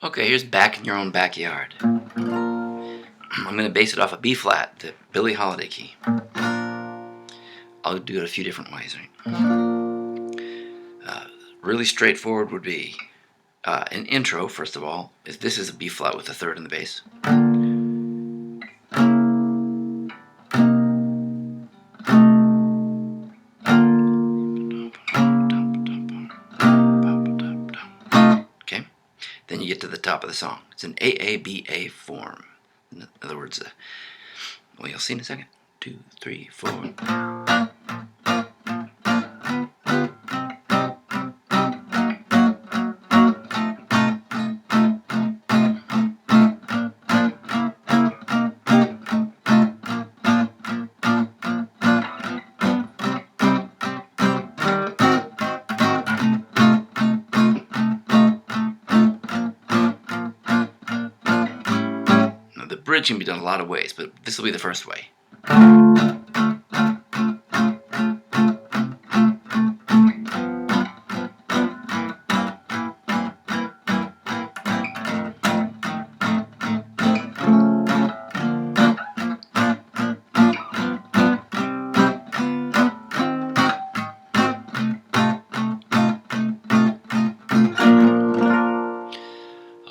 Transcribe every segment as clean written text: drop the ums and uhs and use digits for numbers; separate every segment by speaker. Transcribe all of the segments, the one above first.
Speaker 1: Okay, here's Back in Your Own Backyard. I'm going to base it off a B flat, the Billie Holliday key. I'll do it a few different ways, right? Really straightforward would be an intro, first of all. If this is a B flat with a third in the bass. Okay, then you get to the top of the song. It's an AABA form. In other words, well, you'll see in a second. 2, 3, 4. Now, the bridge can be done a lot of ways, but this will be the first way.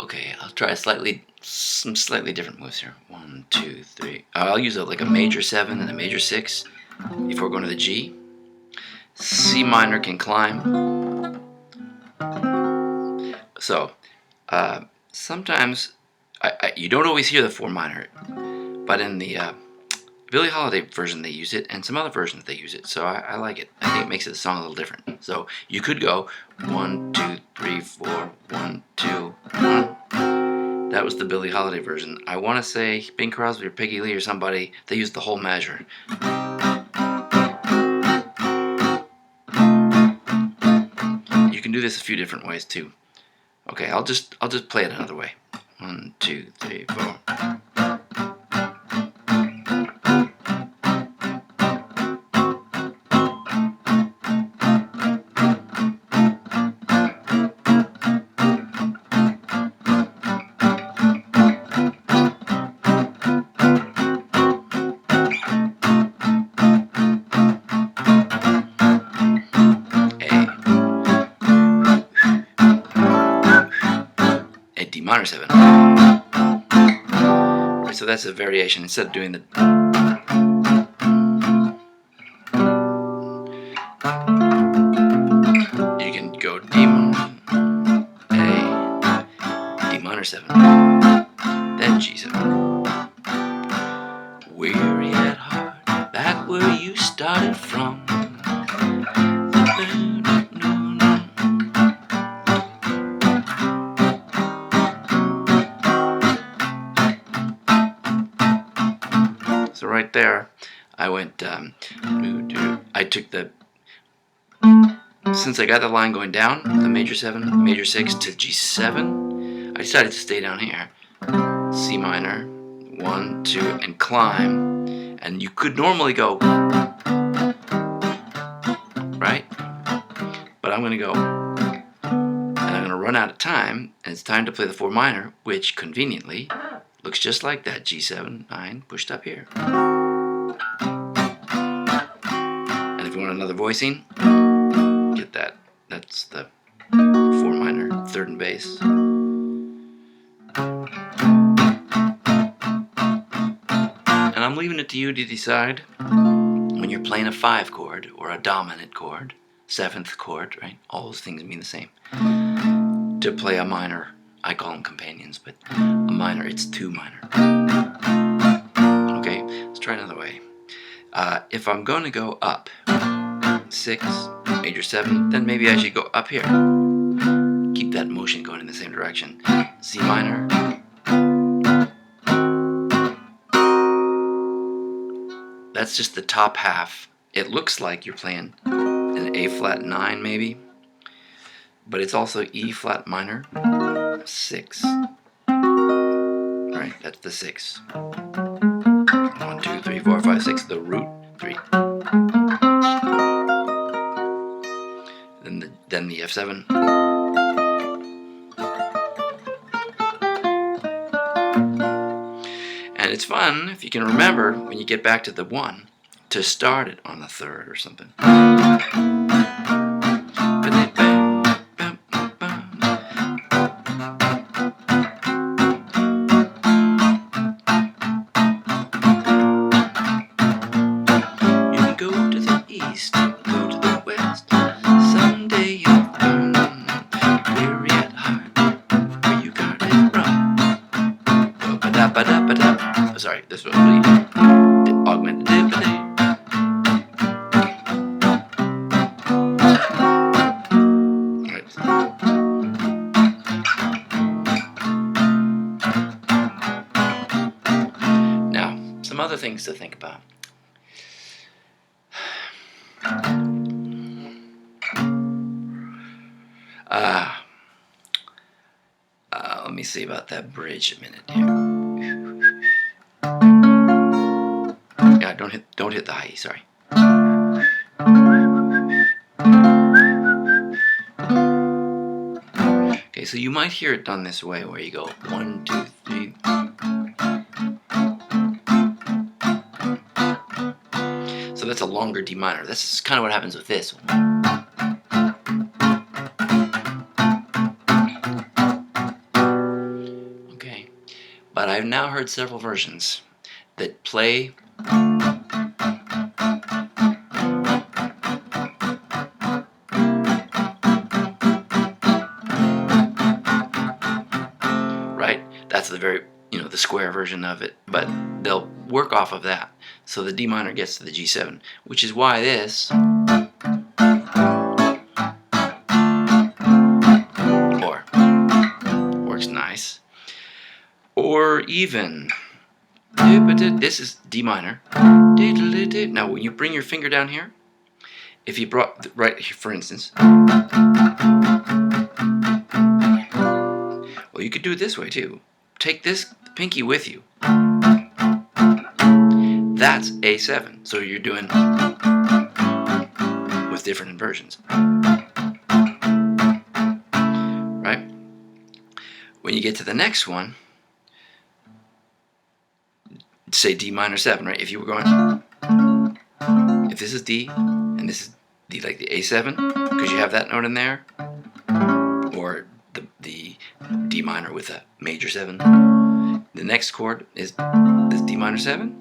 Speaker 1: Okay, I'll try some slightly different moves here. 1, 2, 3. I'll use like a major 7 and a major 6 before going to the G. C minor can climb. So sometimes you don't always hear the 4 minor, but in the Billie Holiday version they use it, and some other versions they use it. So I like it. I think it makes the song a little different. So you could go 1, 2, 3, 4, 1, 2, 1. That was the Billie Holiday version. I want to say Bing Crosby or Peggy Lee or somebody, they used the whole measure. You can do this a few different ways too. Okay, I'll just play it another way. 1, 2, 3, 4. D minor 7. Right, so that's a variation. Instead of doing the you can go D minor, A, D minor 7, then G7. Weary at heart, back where you started from. So right there, I went, I took since I got the line going down, the major 7, major 6 to G7, I decided to stay down here. C minor, 1, 2, and climb. And you could normally go, right? But I'm going to go, and I'm going to run out of time, and it's time to play the 4 minor, which conveniently looks just like that G7, 9, pushed up here. And if you want another voicing, get that. That's the 4 minor, 3rd and bass. And I'm leaving it to you to decide when you're playing a 5 chord or a dominant chord, 7th chord, right? All those things mean the same. To play a minor. I call them companions, but a minor, it's 2 minor. Okay, let's try another way. If I'm going to go up 6, major 7, then maybe I should go up here. Keep that motion going in the same direction. C minor. That's just the top half. It looks like you're playing an A flat 9 maybe, but it's also E flat minor 6. Right, that's the 6. 1, 2, 3, 4, 5, 6. The root 3. Then the F7. And it's fun if you can remember when you get back to the 1 to start it on the 3rd or something. You can go to the east, go to the west. Someday you'll find weary at heart, where you got it wrong. Oh, sorry, this was really augmented. Now, some other things to think about. Let me see about that bridge a minute here. Yeah, don't hit the high E, sorry. Okay, so you might hear it done this way, where you go 1, 2, 3. So that's a longer D minor. That's kind of what happens with this one. Okay, but I've now heard several versions that play right. That's the very, the square version of it, but they'll work off of that. So the D minor gets to the G7, which is why this or works nice. Or even this is D minor. Now when you bring your finger down here, if you brought right here, for instance, well, you could do it this way too. Take this pinky with you. That's A7. So you're doing with different inversions. Right? When you get to the next one, say D minor 7, right? If you were going, if this is D and this is D, like the A7, because you have that note in there, or the D minor with a major 7. The next chord is this D minor 7.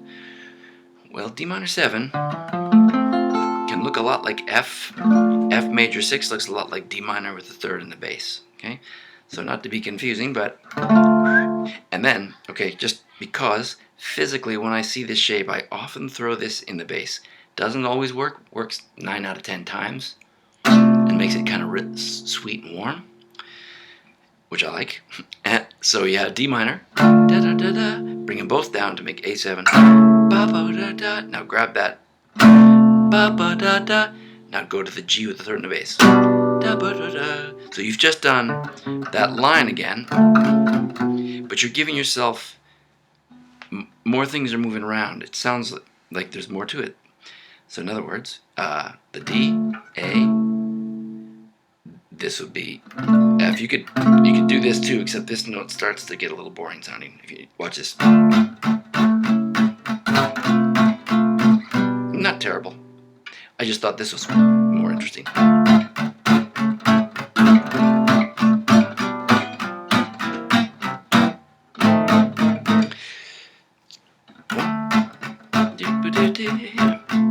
Speaker 1: Well, D minor 7 can look a lot like F. F major 6 looks a lot like D minor with the 3rd in the bass. Okay, so not to be confusing, but and then just because physically when I see this shape, I often throw this in the bass. Doesn't always work. Works 9 out of 10 times, and makes it kind of sweet and warm, which I like. And so you have D minor, da da da da, bring them both down to make A7. Ba ba da da. Now grab that. Ba ba da da. Now go to the G with the 3rd in the bass. Da ba da da. So you've just done that line again, but you're giving yourself more things are moving around. It sounds like there's more to it. So in other words, the D, A. This would be F. You could do this too, except this note starts to get a little boring sounding. If you watch this, not terrible. I just thought this was more interesting.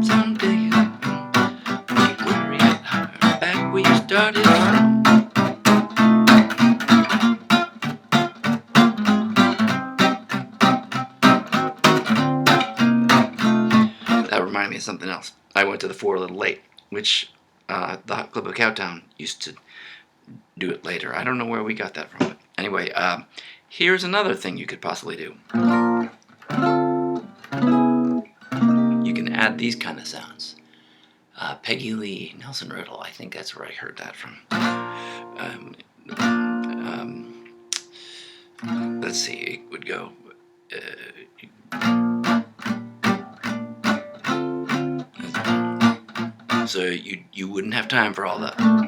Speaker 1: Someday you'll worry back where you started from. That reminded me of something else. I went to the 4 a little late, which the Hot Club of Cowtown used to do it later. I don't know where we got that from, but anyway, here's another thing you could possibly do. You can add these kind of sounds. Peggy Lee, Nelson Riddle, I think that's where I heard that from. Let's see, it would go. So you wouldn't have time for all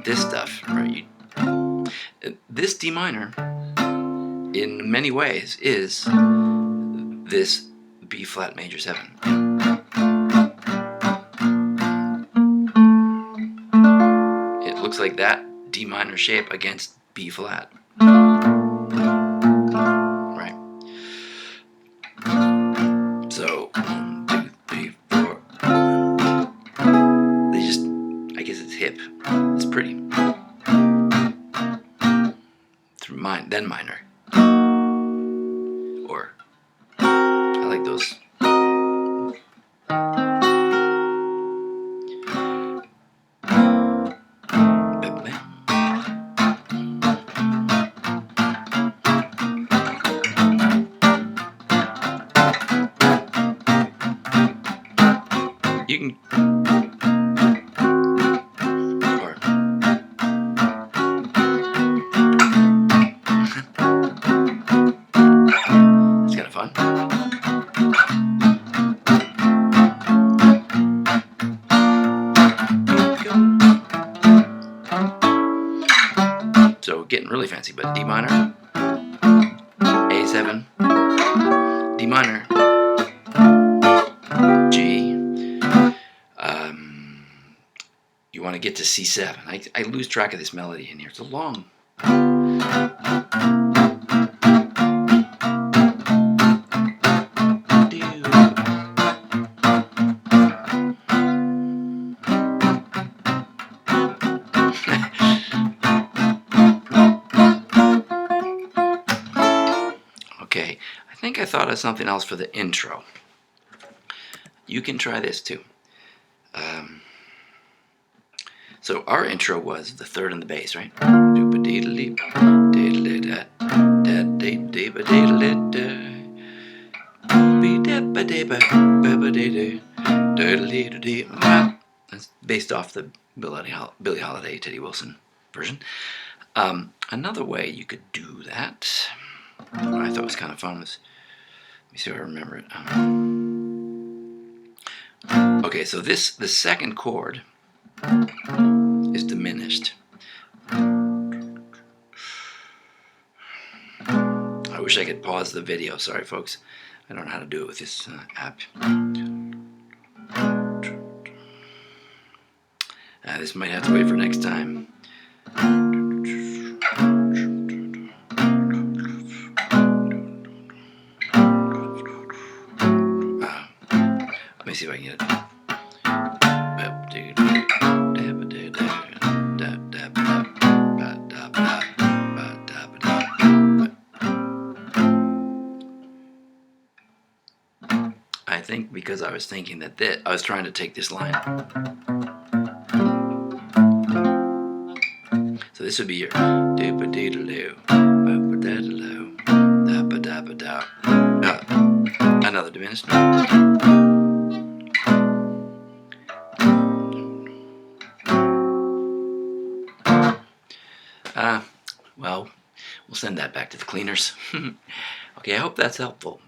Speaker 1: this stuff, right? This D minor, in many ways, is this B flat major 7. It looks like that D minor shape against B flat. Right. So 1, 2, 3, 4. They just, I guess it's hip. It's pretty. Through then minor. Or I like those. You can, or it's kind of fun. So getting really fancy, but D minor, A7, D minor, G. You want to get to C7. I lose track of this melody in here. It's a long. Okay, I think I thought of something else for the intro. You can try this too. So our intro was the third and the bass, right? That's based off the Billie Holliday, Teddy Wilson version. Another way you could do that, what I thought was kind of fun was, let me see if I remember it. Okay, so the second chord is diminished. I wish I could pause the video. Sorry, folks. I don't know how to do it with this app. This might have to wait for next time. Let me see if I can get it. I think because I was thinking that I was trying to take this line. So this would be your another diminished note. Well, we'll send that back to the cleaners. Okay, I hope that's helpful.